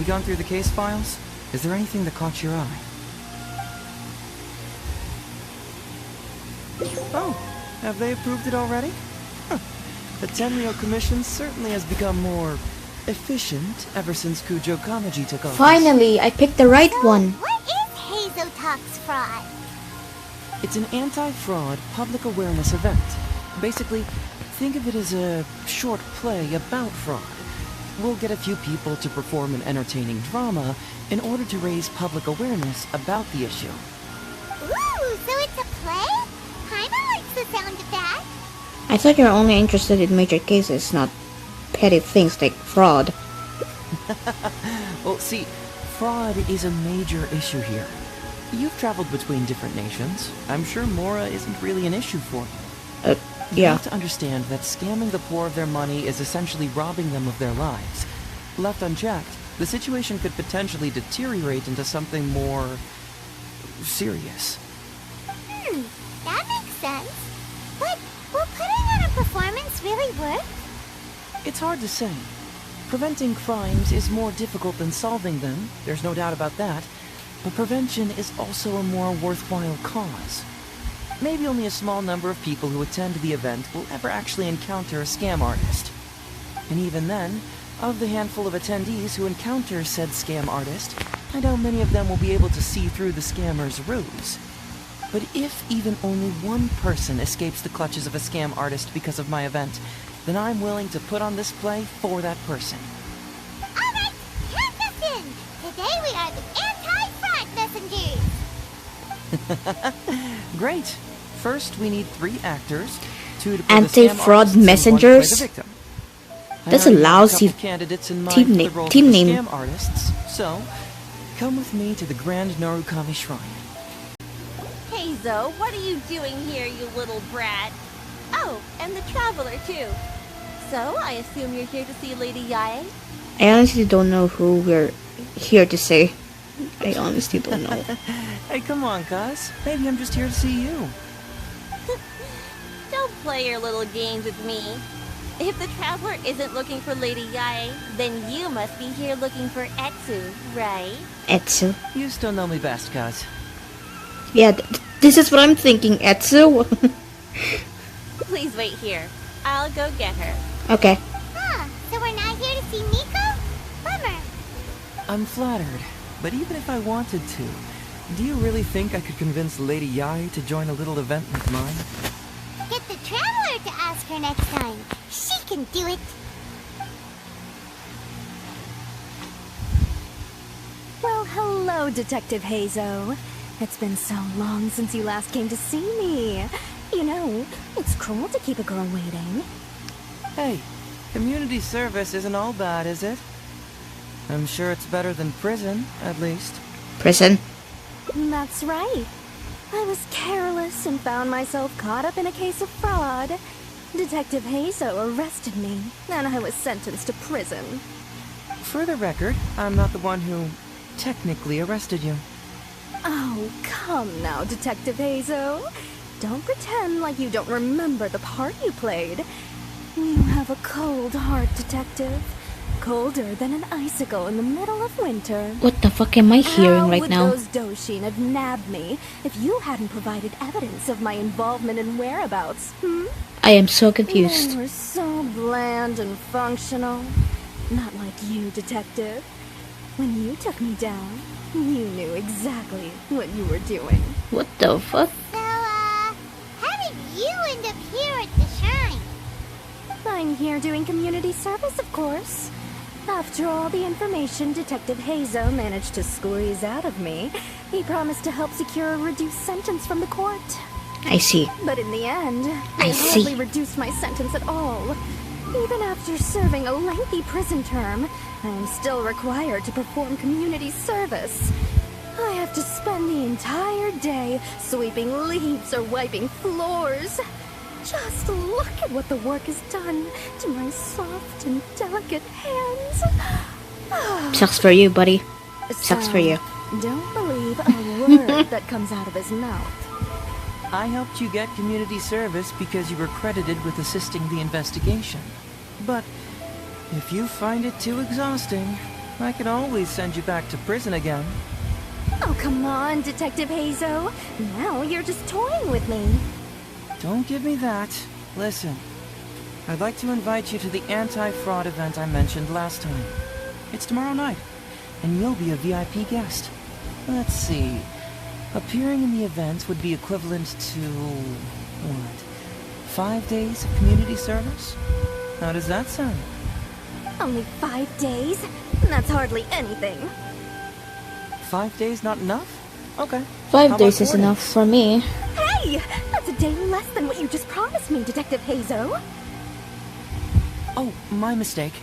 you gone through the case files? Is there anything that caught your eye? Oh, have they approved it already? Huh. The Tenryou Commission certainly has become more efficient ever since Kujo Kamaji took office. Finally, I picked the right one. What is Heizou Talks Fraud? It's an anti-fraud public awareness event. Basically, think of it as a short play about fraud. We'll get a few people to perform an entertaining drama in order to raise public awareness about the issue. Ooh, so it's a play? Kinda likes the sound of that. I thought you were only interested in major cases, not petty things like fraud. Well, see, fraud is a major issue here. You've traveled between different nations. I'm sure Mora isn't really an issue for you. You Yeah. have to understand that scamming the poor of their money is essentially robbing them of their lives. Left unchecked, the situation could potentially deteriorate into something more serious. That makes sense. But will putting on a performance really work? It's hard to say. Preventing crimes is more difficult than solving them, there's no doubt about that, but prevention is also a more worthwhile cause. Maybe only a small number of people who attend the event will ever actually encounter a scam artist. And even then, of the handful of attendees who encounter said scam artist, I doubt many of them will be able to see through the scammer's ruse. But if even only one person escapes the clutches of a scam artist because of my event, then I'm willing to put on this play for that person. Alright, count us in! Today we are the anti-fraud messengers! Great. First, we need 3 actors, 2 to play the scam Anti-fraud artists and 1 to play messengers? the victim. That's I a already have lousy couple candidates in mind team for the name- roles team of the name. scam artists. So, come with me to the Grand Narukami Shrine. Heizou, what are you doing here, you little brat? Oh, and the traveler too. So, I assume you're here to see Lady Yae? I honestly don't know who we're here to say. I honestly don't know. Hey, come on, cuz. Maybe I'm just here to see you. Don't play your little games with me. If the traveler isn't looking for Lady Yae, then you must be here looking for Etsu, right? Etsu. You still know me best, cuz. Yeah, this is what I'm thinking, Etsu. Please wait here. I'll go get her. Okay. Huh, so we're not here to see Nico? Bummer. I'm flattered, but even if I wanted to, do you really think I could convince Lady Yae to join a little event like mine? Get the traveler to ask her next time. She can do it. Well, hello, Detective Heizou. It's been so long since you last came to see me. You know, it's cruel to keep a girl waiting. Hey, community service isn't all bad, is it? I'm sure it's better than prison, at least. Prison. That's right. I was careless and found myself caught up in a case of fraud. Detective Heizou arrested me, and I was sentenced to prison. For the record, I'm not the one who technically arrested you. Oh, come now, Detective Heizou. Don't pretend like you don't remember the part you played. You have a cold heart, Detective. Colder than an icicle in the middle of winter. What the fuck am I hearing right now? How would those Doshin have nabbed me if you hadn't provided evidence of my involvement and whereabouts, I am so They confused. were so bland and functional. Not like you, Detective. When you took me down, you knew exactly what you were doing. What the fuck? So, how did you end up here at the shrine? I'm here doing community service, of course. After all the information Detective Heizou managed to squeeze out of me, he promised to help secure a reduced sentence from the court. I see. But in the end, I they see. hardly reduced my sentence at all. Even after serving a lengthy prison term, I am still required to perform community service. I have to spend the entire day sweeping leaves or wiping floors. Just look at what the work has done to my soft and delicate hands. Sucks for you, buddy. Sucks for you. Don't believe a word that comes out of his mouth. I helped you get community service because you were credited with assisting the investigation. But if you find it too exhausting, I can always send you back to prison again. Oh, come on, Detective Heizou. Now you're just toying with me. Don't give me that. Listen, I'd like to invite you to the anti-fraud event I mentioned last time. It's tomorrow night, and you'll be a VIP guest. Let's see. Appearing in the event would be equivalent to... what? 5 days of community service? How does that sound? Only 5 days? That's hardly anything. 5 days not enough? Okay. 5 How days about is 4 enough days? for me. Hey! That's a day less than what you just promised me, Detective Heizou. Oh, my mistake.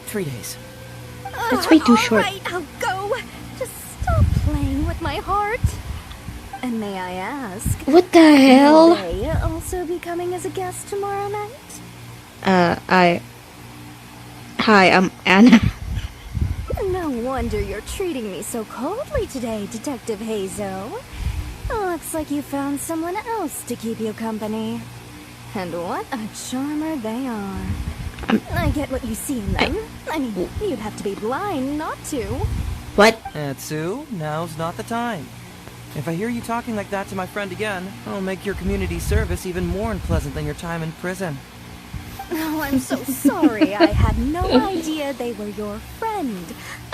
3 days. That's way too short. Alright, I'll go. Just stop playing with my heart. And may I ask, What the will hell? they also be coming as a guest tomorrow night? Hi, I'm Anna. No wonder you're treating me so coldly today, Detective Heizou. Looks like you found someone else to keep you company. And what a charmer they are. I get what you see in them. I mean, you'd have to be blind not to. What? Atsu, now's not the time. If I hear you talking like that to my friend again, I'll make your community service even more unpleasant than your time in prison. Oh, I'm so sorry. I had no idea they were your friend.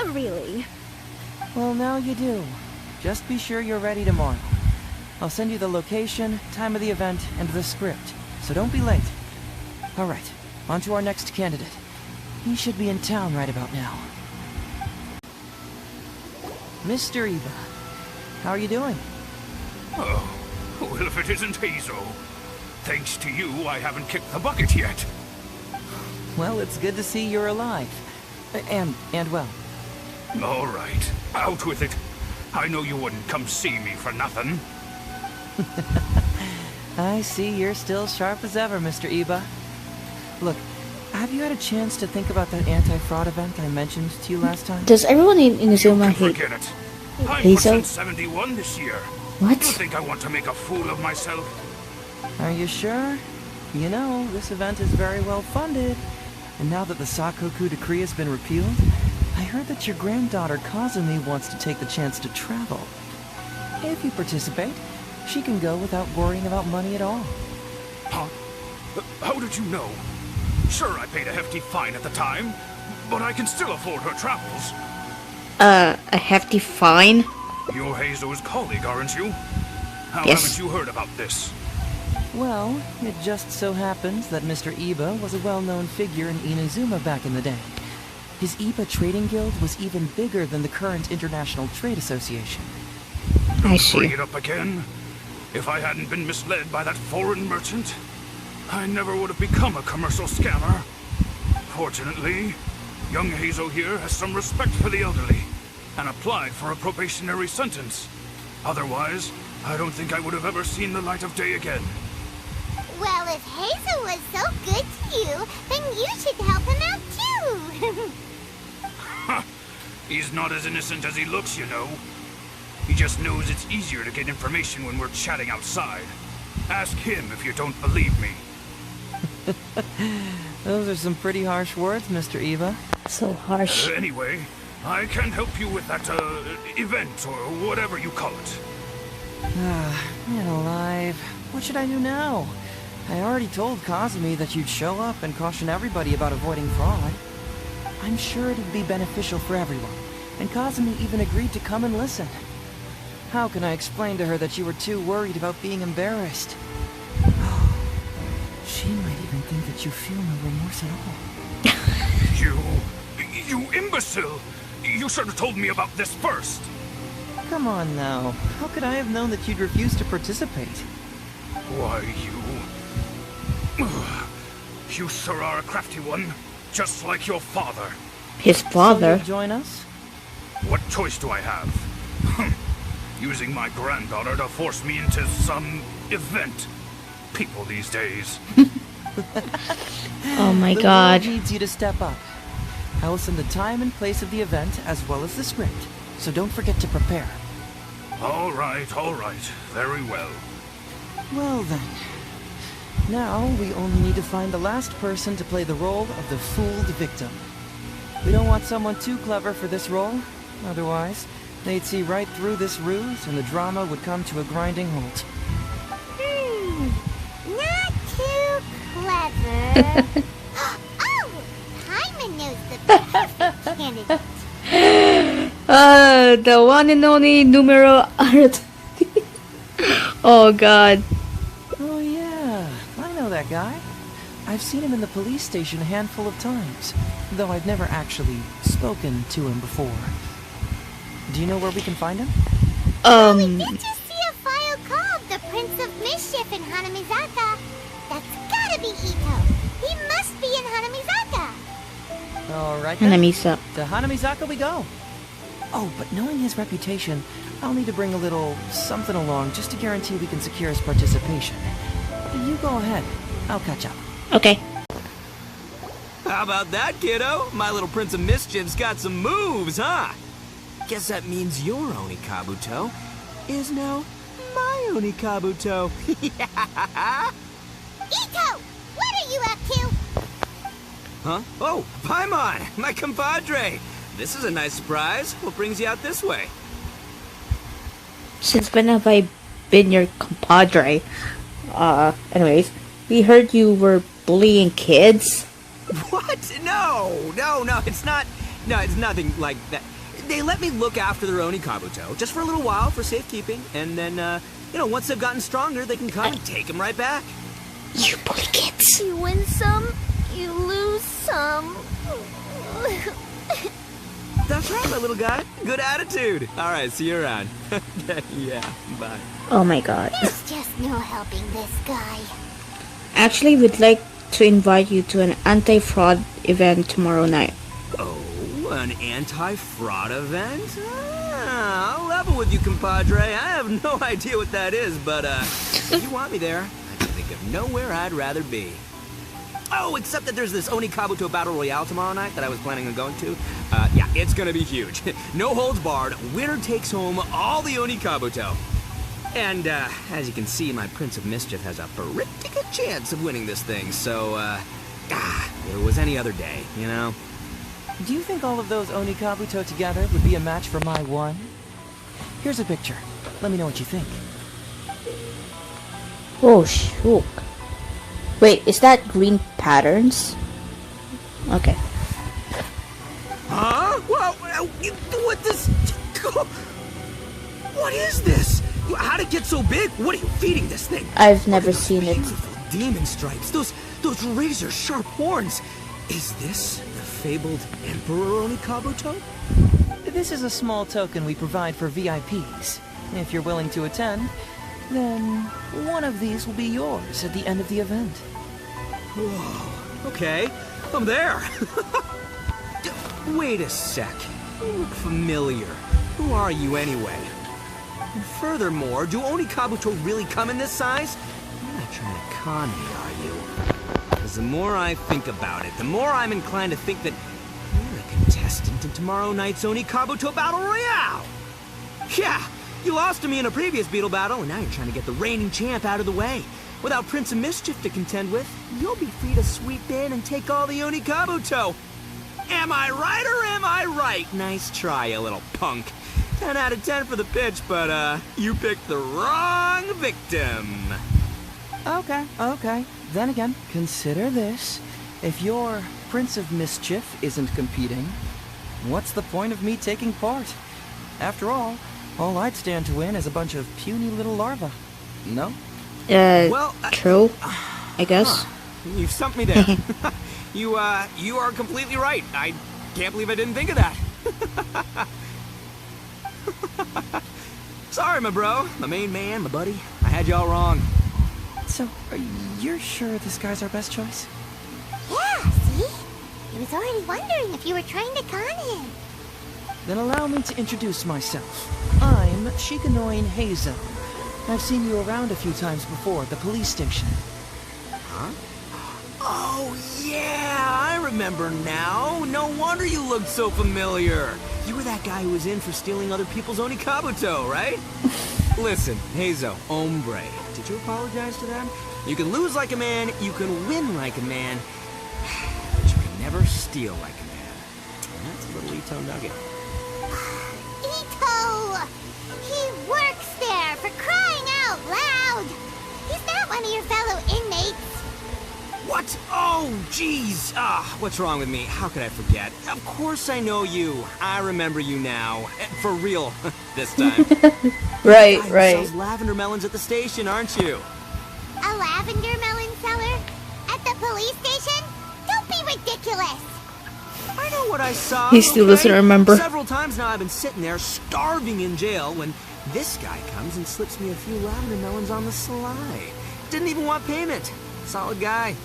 Really. Well, now you do. Just be sure you're ready tomorrow. I'll send you the location, time of the event, and the script, so don't be late. Alright, on to our next candidate. He should be in town right about now. Mr. Iba, how are you doing? Oh, well, if it isn't Heizou. Thanks to you, I haven't kicked the bucket yet. Well, it's good to see you're alive. And well. All right, out with it. I know you wouldn't come see me for nothing. I see you're still sharp as ever, Mr. Iba. Look, have you had a chance to think about that anti-fraud event I mentioned to you last time? Does everyone in Inazuma hate Forget it. I'm Heizou? pushing 71 this year. What? You think I want to make a fool of myself? Are you sure? You know, this event is very well funded. And now that the Sakoku decree has been repealed, I heard that your granddaughter Kazumi wants to take the chance to travel. If you participate, she can go without worrying about money at all. Huh? How did you know? Sure, I paid a hefty fine at the time, but I can still afford her travels. a hefty fine? You're Heizou's colleague, aren't you? How Yes. haven't you heard about this? Well, it just so happens that Mr. Iba was a well-known figure in Inazuma back in the day. His Iba Trading Guild was even bigger than the current International Trade Association. I Bring see. it up again. If I hadn't been misled by that foreign merchant, I never would have become a commercial scammer. Fortunately, young Heizou here has some respect for the elderly and applied for a probationary sentence. Otherwise, I don't think I would have ever seen the light of day again. Well, if Heizou was so good to you, then you should help him out too. He's not as innocent as he looks, you know. He just knows it's easier to get information when we're chatting outside. Ask him if you don't believe me. Those are some pretty harsh words, Mr. Iba. So harsh. Anyway, I can help you with that, event, or whatever you call it. Man alive. What should I do now? I already told Kazumi that you'd show up and caution everybody about avoiding fraud. I'm sure it'd be beneficial for everyone, and Kazumi even agreed to come and listen. How can I explain to her that you were too worried about being embarrassed? She might even think that you feel no remorse at all. You imbecile! You should have told me about this first! Come on now. How could I have known that you'd refuse to participate? Why, you sure are a crafty one, just like your father. His So father? you'll join us? What choice do I have? Using my granddaughter to force me into some event. People these days. Oh my The god. world needs you to step up. I will send the time and place of the event as well as the script, so don't forget to prepare. All right, very well. Well then. Now we only need to find the last person to play the role of the fooled victim. We don't want someone too clever for this role. Otherwise, they'd see right through this ruse and the drama would come to a grinding halt. Not too clever. Oh! Paimon knows the perfect candidate. The one and only numero art. Oh god. Oh yeah, I know that guy. I've seen him in the police station a handful of times, though I've never actually spoken to him before. Do you know where we can find him? We did just see a file called The Prince of Mischief in Hanamizaka. That's gotta be Itto. He must be in Hanamizaka. Alright then. Hanamisa. To Hanamizaka we go. Oh, but knowing his reputation, I'll need to bring a little something along just to guarantee we can secure his participation. You go ahead. I'll catch up. Okay. How about that, kiddo? My little Prince of Mischief's got some moves, huh? Guess that means your Onikabuto is now my Onikabuto. Itto! What are you up to? Huh? Oh, Paimon, my compadre. This is a nice surprise. What brings you out this way? Since when have I been your compadre? Anyways, we heard you were bullying kids. What? No, it's not. No, it's nothing like that. They let me look after their Onikabuto just for a little while for safekeeping, and then, once they've gotten stronger, they can come and take them right back. You bully kids. You win some, you lose some. That's right, my little guy. Good attitude. All right, see you around. Yeah, bye. Oh my god. There's just no helping this guy. Actually, we'd like to invite you to an anti-fraud event tomorrow night. Oh, an anti-fraud event? I'll level with you, compadre. I have no idea what that is, but if you want me there, I can think of nowhere I'd rather be. Oh, except that there's this Onikabuto Battle Royale tomorrow night that I was planning on going to. Yeah, it's gonna be huge. No holds barred. Winner takes home all the Onikabuto. And, as you can see, my Prince of Mischief has a pretty good chance of winning this thing, so, if it was any other day, you know? Do you think all of those Onikabuto together would be a match for my one? Here's a picture. Let me know what you think. Oh, shoot. Wait, is that green patterns? Okay. Huh? Well, what this... What is this? How'd it get so big? What are you feeding this thing? I've never Look at those seen it. beautiful demon stripes. Those razor-sharp horns. Is this the fabled Emperor Onikabuto? This is a small token we provide for VIPs. If you're willing to attend, then one of these will be yours at the end of the event. Whoa. Okay. I'm there. Wait a sec. You look familiar. Who are you anyway? And furthermore, do Onikabuto really come in this size? You're not trying to con me, are you? Because the more I think about it, the more I'm inclined to think that you're a contestant in tomorrow night's Onikabuto Battle Royale! Yeah, you lost to me in a previous Beetle battle, and now you're trying to get the reigning champ out of the way. Without Prince of Mischief to contend with, you'll be free to sweep in and take all the Onikabuto. Am I right or am I right? Nice try, you little punk. 10 out of 10 for the pitch, but, you picked the wrong victim. Okay. Then again, consider this. If your Prince of Mischief isn't competing, what's the point of me taking part? After all I'd stand to win is a bunch of puny little larvae. No? Well, True, I guess. You've stumped me there. You are completely right. I can't believe I didn't think of that. Sorry, my bro. My main man, my buddy. I had you all wrong. So, you're sure this guy's our best choice? Yeah, see? I was already wondering if you were trying to con him. Then allow me to introduce myself. I'm Shikanoin Heizou. I've seen you around a few times before at the police station. Huh? Oh, yeah, I remember now. No wonder you looked so familiar. You were that guy who was in for stealing other people's Onikabuto, right? Listen, Heizou, hombre, did you apologize to them? You can lose like a man, you can win like a man, but you can never steal like a man. That's a little Itto nugget. Itto! He works there, for crying out loud! He's not one of your fellow inmates. What? Oh, jeez. What's wrong with me? How could I forget? Of course I know you. I remember you now. For real, this time. Right, Guy who right. sells lavender melons at the station, aren't you? A lavender melon seller? At the police station? Don't be ridiculous! I know what I saw. He still doesn't remember. Several times now I've been sitting there starving in jail when this guy comes and slips me a few lavender melons on the sly. Didn't even want payment. Solid guy.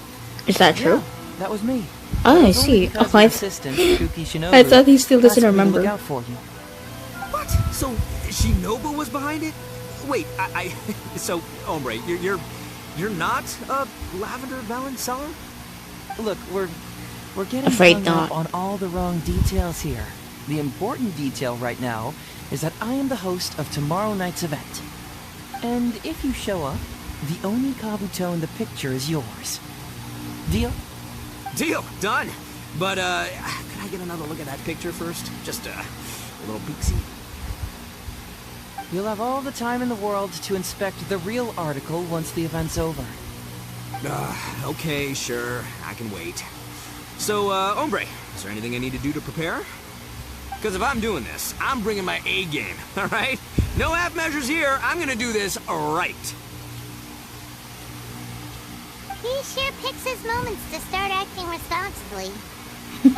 Is that true? Yeah, that was me. Oh, I It was only see. because Oh, your I assistant, Kuki Shinobu, I thought he still doesn't asked me to remember. Look out for you. What? So Shinobu was behind it? Wait, so Ombre, you're not a lavender melon seller? Look, we're getting Afraid hung not. up on all the wrong details here. The important detail right now is that I am the host of tomorrow night's event. And if you show up, the only Kabuto in the picture is yours. Deal? Deal, done. But can I get another look at that picture first? Just a little peek-see. You'll have all the time in the world to inspect the real article once the event's over. Okay, sure. I can wait. So, Ombre, is there anything I need to do to prepare? Because if I'm doing this, I'm bringing my A game, all right? No half measures here. I'm gonna do this right. He sure picks his moments to start acting responsibly.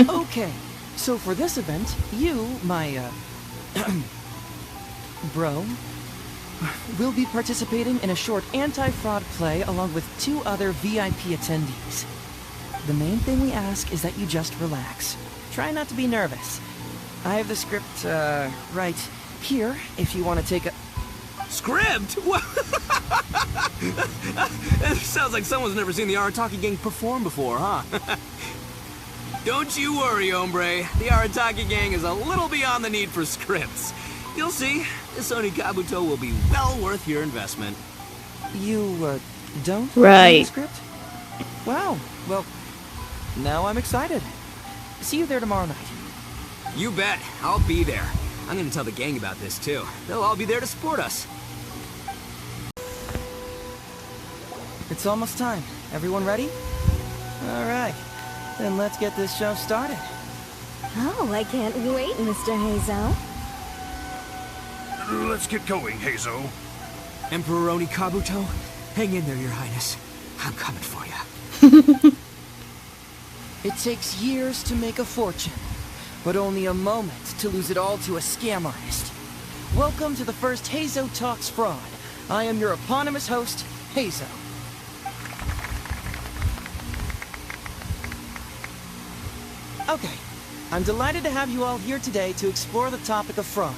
Okay, so for this event, you, my, bro, will be participating in a short anti-fraud play along with 2 other VIP attendees. The main thing we ask is that you just relax. Try not to be nervous. I have the script, right here, if you want to take a... Script? What? It sounds like someone's never seen the Arataki gang perform before, huh? Don't you worry, Ombre. The Arataki gang is a little beyond the need for scripts. You'll see, this Oni Kabuto will be well worth your investment. You, don't Right. read the script? Wow, well, now I'm excited. See you there tomorrow night. You bet. I'll be there. I'm gonna tell the gang about this, too. They'll all be there to support us. It's almost time. Everyone ready? All right, then let's get this show started. Oh, I can't wait, Mr. Heizou. Let's get going, Heizou. Emperor Oni Kabuto, hang in there, Your Highness. I'm coming for you. It takes years to make a fortune, but only a moment to lose it all to a scam artist. Welcome to the first Heizou Talks Fraud. I am your eponymous host, Heizou. Okay, I'm delighted to have you all here today to explore the topic of fraud.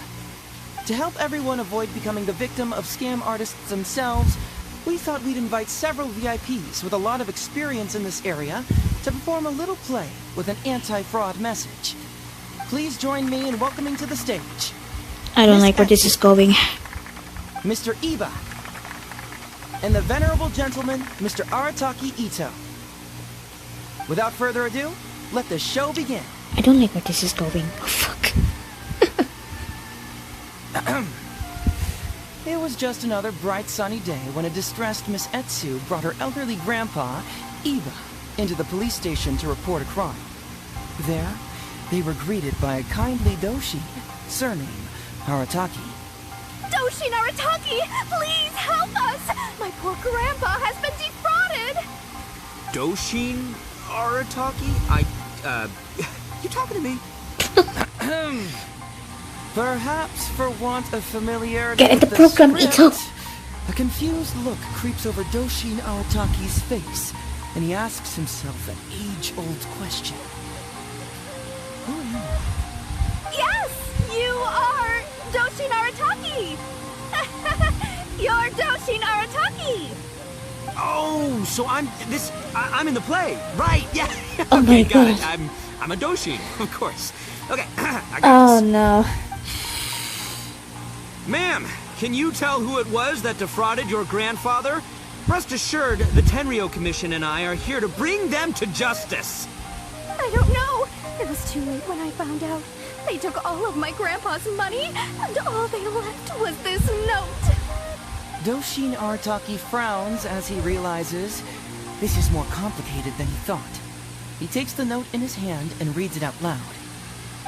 To help everyone avoid becoming the victim of scam artists themselves, we thought we'd invite several VIPs with a lot of experience in this area to perform a little play with an anti-fraud message. Please join me in welcoming to the stage I don't Miss like where this is Etsu, going. Mr. Iba, and the venerable gentleman, Mr. Arataki Itto. Without further ado, let the show begin. I don't like where this is going. Oh, fuck. It was just another bright sunny day when a distressed Miss Etsu brought her elderly grandpa, Iba, into the police station to report a crime. There, they were greeted by a kindly Doshi, surname Arataki. Doshi Narataki, please help us! My poor grandpa has been defrauded! Doshin Arataki? You talking to me? Perhaps for want of familiarity Get in with the program, script, Itto. a confused look creeps over Doshin Arataki's face, and he asks himself an age-old question. Who are you? Yes! You are Doshi Narataki! You're Doshi Narataki! Oh, so I'm in the play, right? Yeah. Oh Okay, my got it. God. I'm a Doshin, of course. Okay, I got Oh this. no. Ma'am, can you tell who it was that defrauded your grandfather? Rest assured, the Tenryo Commission and I are here to bring them to justice. I I don't know. It was too late when I found out. They took all of my grandpa's money, and all they left was this note. Doshin Arataki frowns as he realizes this is more complicated than he thought. He takes the note in his hand and reads it out loud.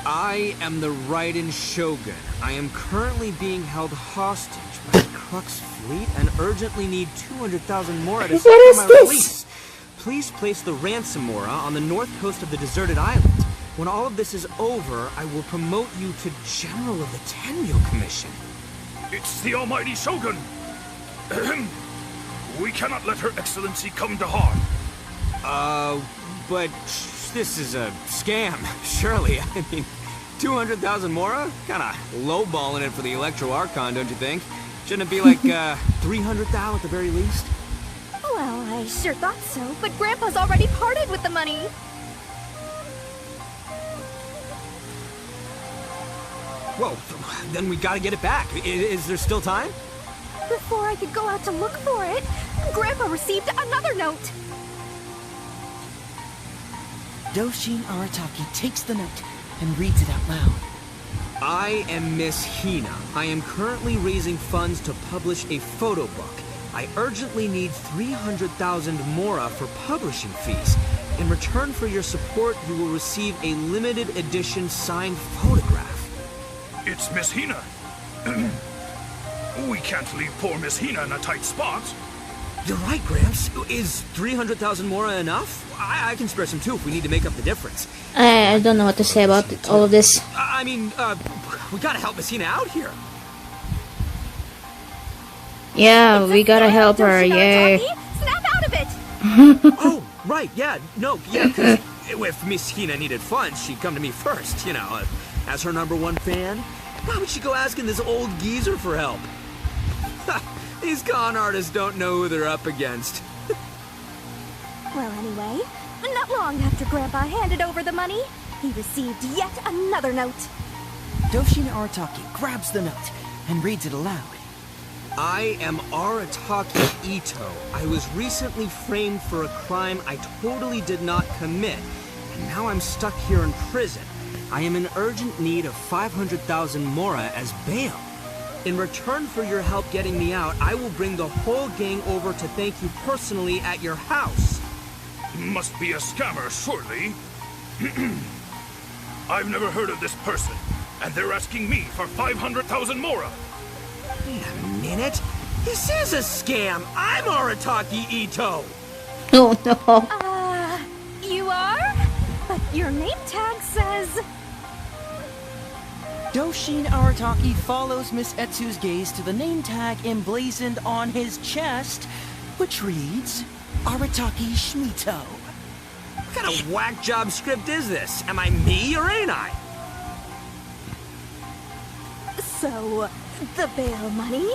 I am the Raiden Shogun. I am currently being held hostage by the Crux fleet and urgently need 200,000 mora to secure my release. Please place the ransom mora on the north coast of the deserted island. When all of this is over, I will promote you to General of the Tenryo Commission. It's the almighty Shogun! We cannot let Her Excellency come to harm. But this is a scam, surely. I mean, 200,000 mora? Kinda lowballing it for the Electro Archon, don't you think? Shouldn't it be like, 300,000 at the very least? Well, I sure thought so, but Grandpa's already parted with the money. Whoa, then we gotta get it back. Is there still time? Before I could go out to look for it, Grandpa received another note. Doshin Arataki takes the note and reads it out loud. I am Miss Hina. I am currently raising funds to publish a photo book. I urgently need 300,000 mora for publishing fees. In return for your support, you will receive a limited edition signed photograph. It's Miss Hina. We can't leave poor Miss Hina in a tight spot. You're right, Gramps. Is 300,000 mora enough? I can spare some too if we need to make up the difference. I don't know what to say about all of this. I mean, we gotta help Miss Hina out here. Yeah, we gotta help her, yay. Snap out of it! Oh, right, yeah, no, yeah, because if Miss Hina needed funds, she'd come to me first, you know, as her #1 fan. Why would she go asking this old geezer for help? These con artists don't know who they're up against. Well, anyway, not long after Grandpa handed over the money, he received yet another note. Doshin Arataki grabs the note and reads it aloud. I am Arataki Itto. I was recently framed for a crime I totally did not commit, and now I'm stuck here in prison. I am in urgent need of 500,000 mora as bail. In return for your help getting me out, I will bring the whole gang over to thank you personally at your house. Must be a scammer, surely. I've never heard of this person, and they're asking me for 500,000 mora. Wait a minute. This is a scam. I'm Arataki Itto. Oh no. You are? But your name tag says... Doshin Arataki follows Miss Etsu's gaze to the name tag emblazoned on his chest, which reads, Arataki Shmito. What kind of whack job script is this? Am I me or ain't I? So, the bail money?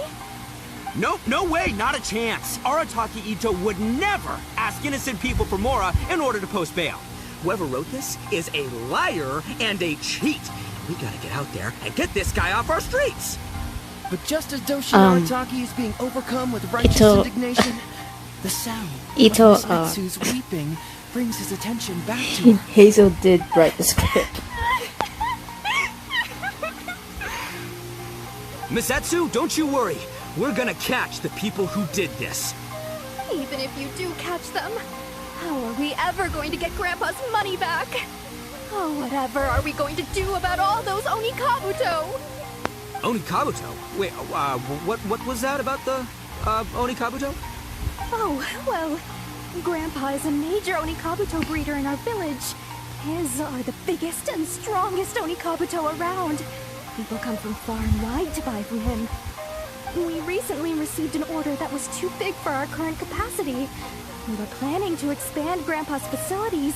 Nope, no way, not a chance. Arataki Itto would never ask innocent people for mora in order to post bail. Whoever wrote this is a liar and a cheat. We gotta get out there and get this guy off our streets. But just as Doshin Arataki is being overcome with righteous indignation, the sound of Miss Etsu's weeping brings his attention back to her. Heizou did write the script. Miss Etsu, don't you worry. We're gonna catch the people who did this. Even if you do catch them, how are we ever going to get Grandpa's money back? Oh, whatever are we going to do about all those Onikabuto? Onikabuto? Wait, what was that about the, Onikabuto? Oh, well, Grandpa is a major Onikabuto breeder in our village. His are the biggest and strongest Onikabuto around. People come from far and wide to buy from him. We recently received an order that was too big for our current capacity. We were planning to expand Grandpa's facilities,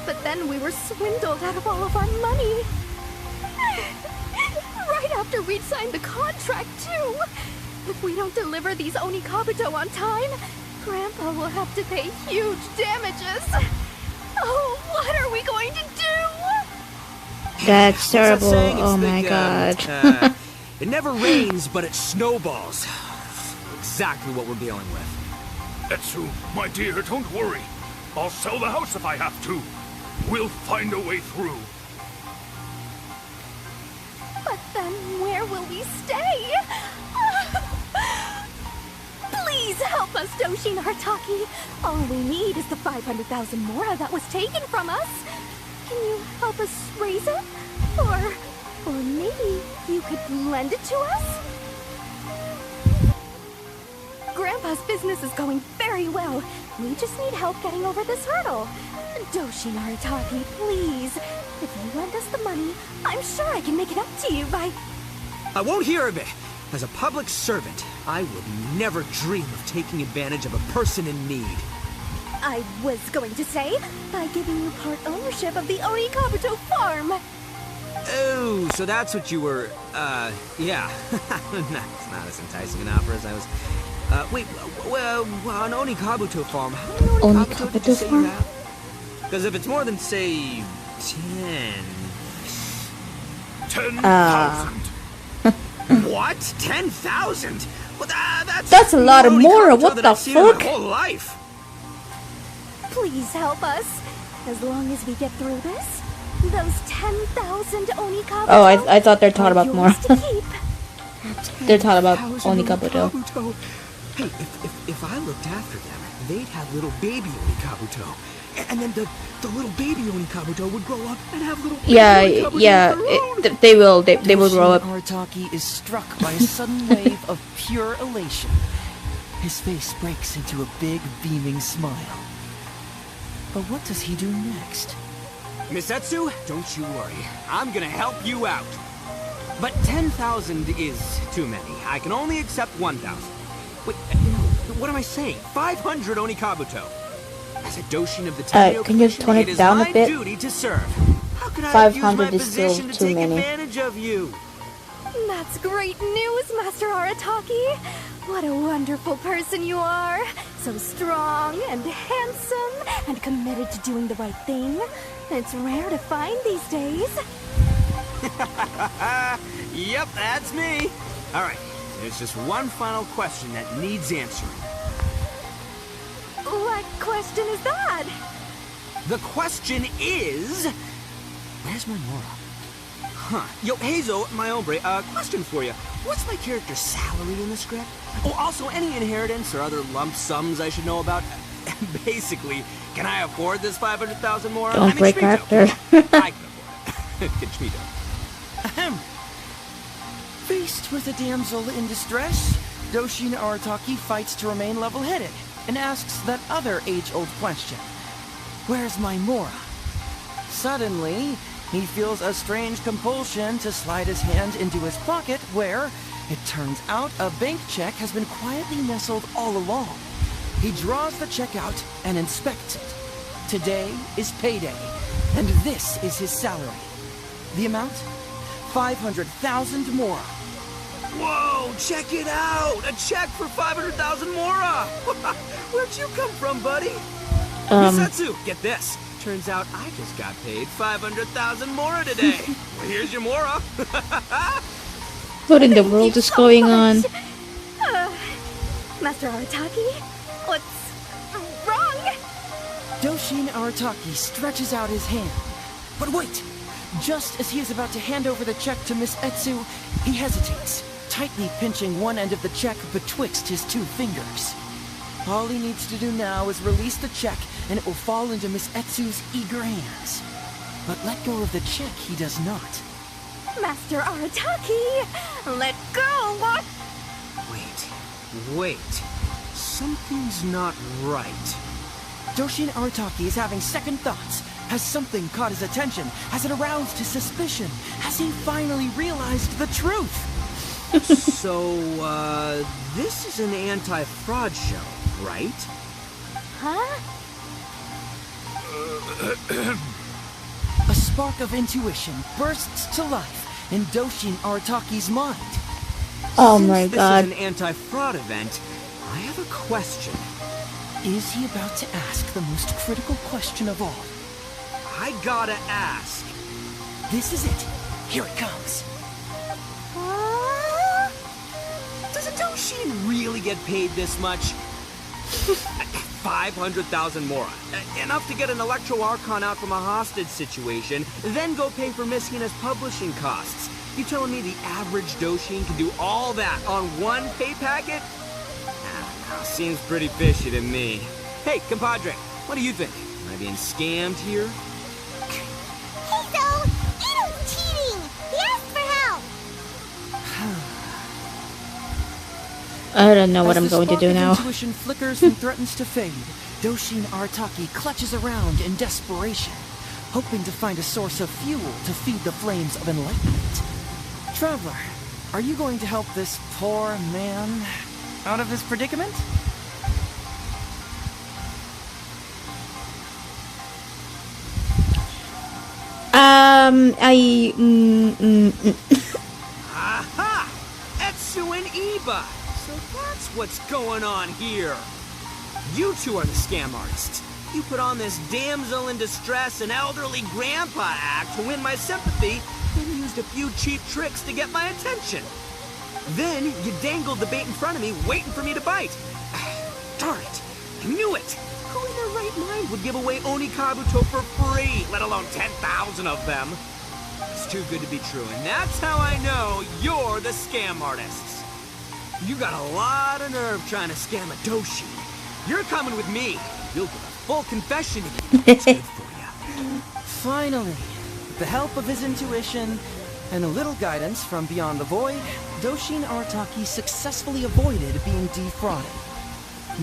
but then we were swindled out of all of our money. Right after we'd signed the contract, too. If we don't deliver these Onikabuto on time, Grandpa will have to pay huge damages. Oh, what are we going to do? That's terrible. Oh my god. It never rains, but it snowballs. Exactly what we're dealing with. Etsu, my dear, don't worry. I'll sell the house if I have to. We'll find a way through. But then where will we stay? Please help us, Doshin Artaki. All we need is the 500,000 mora that was taken from us. Can you help us raise it? Or maybe you could lend it to us? Grandpa's business is going very well. We just need help getting over this hurdle. Doshin Arataki, please. If you lend us the money, I'm sure I can make it up to you by... I won't hear of it. As a public servant, I would never dream of taking advantage of a person in need. I was going to say, by giving you part ownership of the Onikabuto farm. Oh, so that's what you were, yeah. It's not as enticing an offer as I was... wait, well, an Onikabuto farm. How many Onikabuto did you say you have? Because if it's more than, say, 10... 10,000. What? 10,000? Well, that's a lot of Mora. What the fuck? My whole life. Please help us. As long as we get through this, those 10,000 Onikabuto... Oh, I thought they're talking about Mora. keep. They're talking about Onikabuto. Hey, if I looked after them, they'd have little baby Onikabuto. And then the little baby Onikabuto would grow up and have little baby Onikabuto of their own. They will. They will grow up. Arataki is struck by a sudden wave of pure elation. His face breaks into a big, beaming smile. But what does he do next? Miss Heizou, don't you worry. I'm gonna help you out. But 10,000 is too many. I can only accept 1,000. Wait, no, what am I saying? 500 Onikabuto. As a Doshin of the Tenyo can you tone it down a bit? Duty to serve. How could I 500 is still to too take many. Advantage of you? That's great news, Master Arataki. What a wonderful person you are. So strong and handsome and committed to doing the right thing. It's rare to find these days. Yep, that's me. All right, there's just one final question that needs answering. What question is that? The question is... Where's my Mora? Huh. Yo, Heizou, my hombre, question for you. What's my character's salary in the script? Oh, also, any inheritance or other lump sums I should know about? Basically, can I afford this 500,000 Mora? Don't break character. I can afford it. Conchito. Ahem. Faced with a damsel in distress, Doshin Arataki fights to remain level-headed and asks that other age-old question. Where's my Mora? Suddenly, he feels a strange compulsion to slide his hand into his pocket where, it turns out, a bank check has been quietly nestled all along. He draws the check out and inspects it. Today is payday, and this is his salary. The amount? 500,000 Mora. Whoa, check it out! A check for 500,000 Mora! Where'd you come from, buddy? Miss Heizou, get this. Turns out I just got paid 500,000 Mora today. Well, here's your Mora. What in the world is going on? Master Arataki, what's wrong? Doshin Arataki stretches out his hand. But wait! Just as he is about to hand over the check to Miss Heizou, he hesitates, tightly pinching one end of the check betwixt his two fingers. All he needs to do now is release the check, and it will fall into Miss Heizou's eager hands. But let go of the check he does not. Master Arataki, let go! Wait. Something's not right. Doshin Arataki is having second thoughts. Has something caught his attention? Has it aroused his suspicion? Has he finally realized the truth? So, this is an anti-fraud show, right? Huh? A spark of intuition bursts to life in Doshin Arataki's mind. Oh my god. Since this is an anti-fraud event, I have a question. Is he about to ask the most critical question of all? I gotta ask. This is it. Here it comes. Does a Doshin really get paid this much? 500,000 mora. Enough to get an Electro Archon out from a hostage situation, then go pay for Miss Hina's publishing costs. You telling me the average Doshin can do all that on one pay packet? Seems pretty fishy to me. Hey, compadre, what do you think? Am I being scammed here? Heizou! Itto's cheating! He asked for help! I don't know what I'm going to do now. As the spark of intuition flickers and threatens to fade, Doshin Arataki clutches around in desperation, hoping to find a source of fuel to feed the flames of enlightenment. Traveler, are you going to help this poor man out of his predicament? Aha! Etsu and Iba! So that's what's going on here. You two are the scam artists. You put on this damsel in distress and elderly grandpa act to win my sympathy, and used a few cheap tricks to get my attention. Then you dangled the bait in front of me, waiting for me to bite. Darn it! I knew it! Who in their right mind would give away Oni Kabuto for free, let alone 10,000 of them? It's too good to be true, and that's how I know you're the scam artists. You got a lot of nerve trying to scam a Doshi. You're coming with me. You'll get a full confession if it's good for you. Finally, with the help of his intuition and a little guidance from beyond the void, Doshin Arataki successfully avoided being defrauded.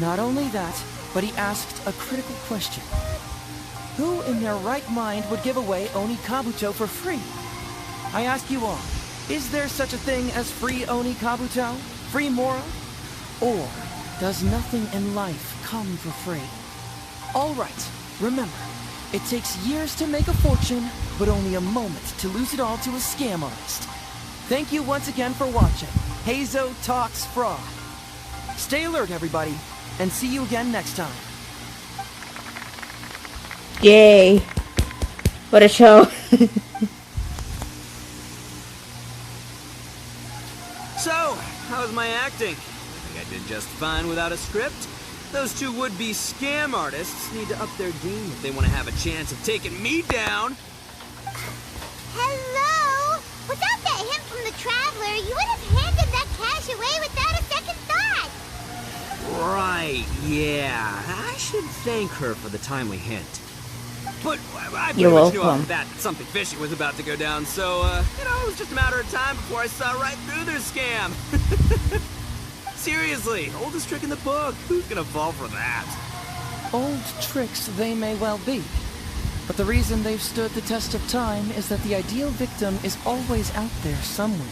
Not only that, but he asked a critical question. Who in their right mind would give away Oni Kabuto for free? I ask you all, is there such a thing as free Oni Kabuto? Free Mora? Or does nothing in life come for free? Alright, remember, it takes years to make a fortune, but only a moment to lose it all to a scam artist. Thank you once again for watching Heizou Talks Fraud. Stay alert, everybody, and see you again next time. Yay. What a show. So, how's my acting? I think I did just fine without a script. Those two would-be scam artists need to up their game if they want to have a chance of taking me down. Hello? Without that hint from the Traveler, you would have handed that cash away without a second thought. Right, yeah. I should thank her for the timely hint. But I pretty You're much knew off welcome. the bat that something fishy was about to go down, so, it was just a matter of time before I saw right through their scam. Seriously, oldest trick in the book. Who's gonna fall for that? Old tricks they may well be, but the reason they've stood the test of time is that the ideal victim is always out there somewhere.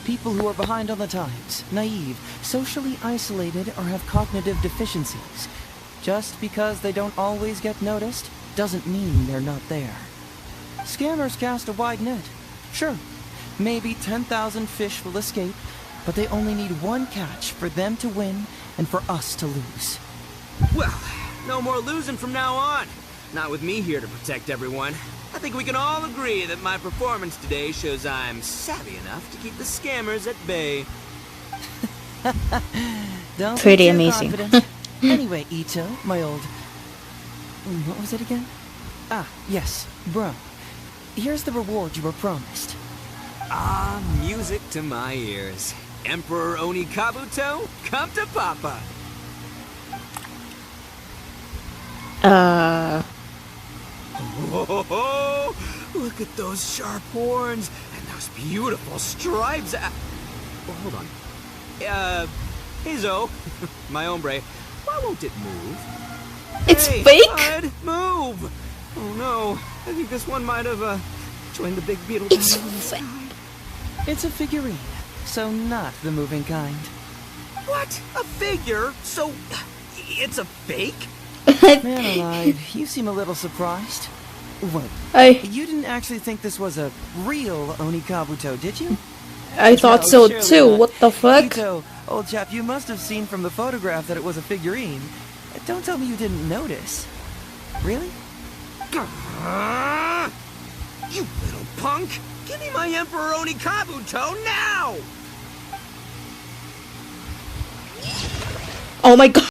People who are behind on the times, naive, socially isolated, or have cognitive deficiencies. Just because they don't always get noticed doesn't mean they're not there. Scammers cast a wide net. Sure, maybe 10,000 fish will escape, but they only need one catch for them to win and for us to lose. Well, no more losing from now on. Not with me here to protect everyone. I think we can all agree that my performance today shows I'm savvy enough to keep the scammers at bay. Don't Pretty be too amazing. confident. Anyway, Itto, my old... What was it again? Ah, yes, bro. Here's the reward you were promised. Ah, music to my ears. Emperor Oni Kabuto, come to Papa. Oh, look at those sharp horns and those beautiful stripes. Oh, hold on. Heizou, my hombre, why won't it move? It's Hey, fake? bud, move! Oh no, I think this one might have joined the big beetle. It's down in the fake. sky. It's a figurine, so not the moving kind. What? A figure? So, it's a fake? Man alive, you seem a little surprised. Wait, you didn't actually think this was a real Oni Kabuto, did you? I thought No, so surely too. not. What the fuck? Itto, old chap, you must have seen from the photograph that it was a figurine. Don't tell me you didn't notice. Really? You little punk! Give me my Emperor Oni Kabuto now! Oh my god.